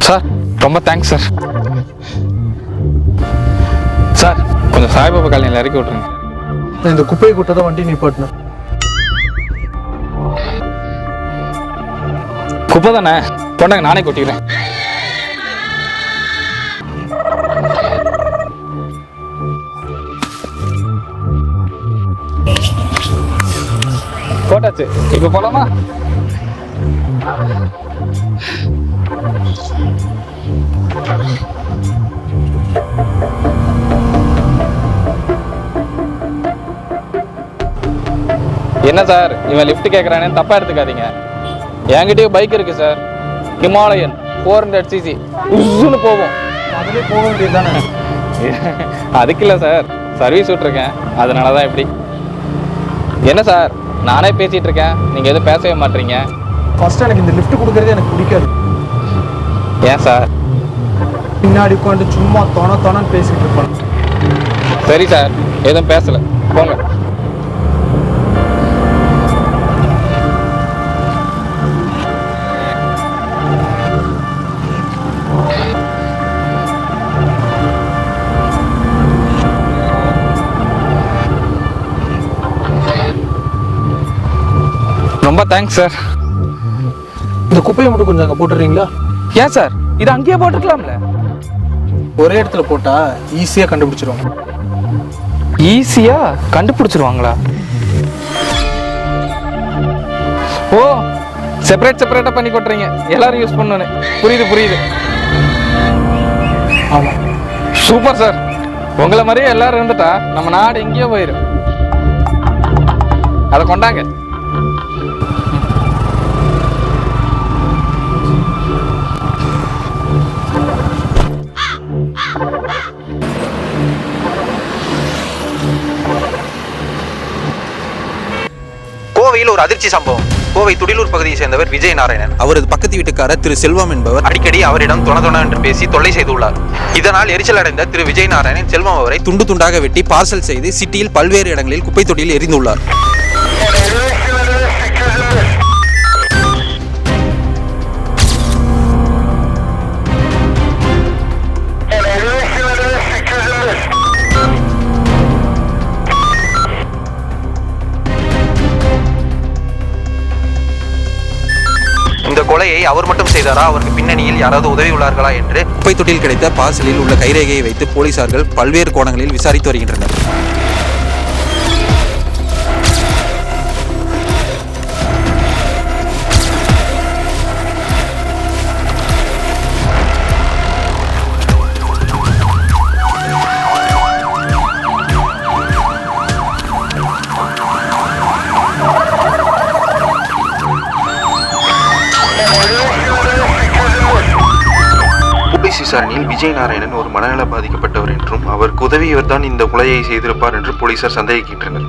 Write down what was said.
Sir ரொம்ப thanks sir. Sir கொஞ்சம் சாய்பாபா காலனியில் இறக்கி விட்ருங்க. இந்த குப்பையை கூட்டதான் வண்டி நிப்பாட்டினேன். குப்பை தானே, கொண்டாங்க நானே கொட்டிக்கிறேன். போட்டாச்சு, இப்போ போலாமா? என்ன சார் இவன் லிஃப்ட் கேட்குறானே தப்பா எடுத்துக்காதீங்க. என்கிட்டயே பைக் இருக்கு சார், ஹிமாலயன் 400cc உசுன்னு போகும். அதிலே போக வேண்டியது தானே? அதுக்கு இல்லை சார், சர்வீஸ் விட்டுருக்கேன், அதனால தான் இப்படி. என்ன சார் நானே பேசிட்டு இருக்கேன், நீங்க எதுவும் பேசவே மாட்டீங்க. ஃபர்ஸ்ட் எனக்கு இந்த லிஃப்ட் கொடுக்கறதே எனக்கு பிடிக்காது. ஏன் சார்? பின்னாடி உட்காந்து சும்மா தொணன்னு பேசிட்டு இருப்பான். சரி சார், எதுவும் பேசல, போங்க. ரொம்ப தேங்க்ஸ் சார். இந்த குப்பையை மட்டும் கொஞ்சம் அங்கே போட்டுறீங்களா? ஏன் சார், இது அங்கேயே போட்டுக்கலாம்ல? ஒரே இடத்துல போட்டா ஈஸியாக கண்டுபிடிச்சிருவாங்க. ஈஸியா கண்டுபிடிச்சிருவாங்களா? ஓ, செப்பரேட்டா பண்ணி கொட்டுறீங்க, எல்லாரும் யூஸ் பண்ணணும். புரியுது. ஆமா, சூப்பர் சார். உங்களை மாதிரியே எல்லாரும் இருந்துட்டா நம்ம நாடு எங்கேயோ போயிடும். அதை கொண்டாங்க. கோவையில் ஒரு அதிர்ச்சி சம்பவம். கோவை துடிலூர் பகுதியை சேர்ந்தவர் விஜய் நாராயணன். அவரது பக்கத்து வீட்டுக்காரர் திரு செல்வம் என்பவர் அடிக்கடி அவரிடம் தொண என்று பேசி தொல்லை செய்துள்ளார். இதனால் எரிச்சல் அடைந்த திரு விஜய் நாராயணன் செல்வம் அவரை துண்டு துண்டாக வெட்டி பார்சல் செய்து சிட்டியில் பல்வேறு இடங்களில் குப்பை தொட்டியில் எரிந்துள்ளார். இந்த கொலையை அவர் மட்டும் செய்தாரா, அவருக்கு பின்னணியில் யாராவது உதவி உள்ளார்களா என்று குப்பை தொட்டியில் கிடைத்த பார்சலில் உள்ள கைரேகையை வைத்து போலீசார்கள் பல்வேறு கோணங்களில் விசாரித்து வருகின்றனர். விசாரணையில் விஜய் நாராயணன் ஒரு மனநல பாதிக்கப்பட்டவர் என்றும் அவருக்கு உதவியவர் தான் இந்த கொலையை செய்திருப்பார் என்று போலீசார் சந்தேகிக்கின்றனர்.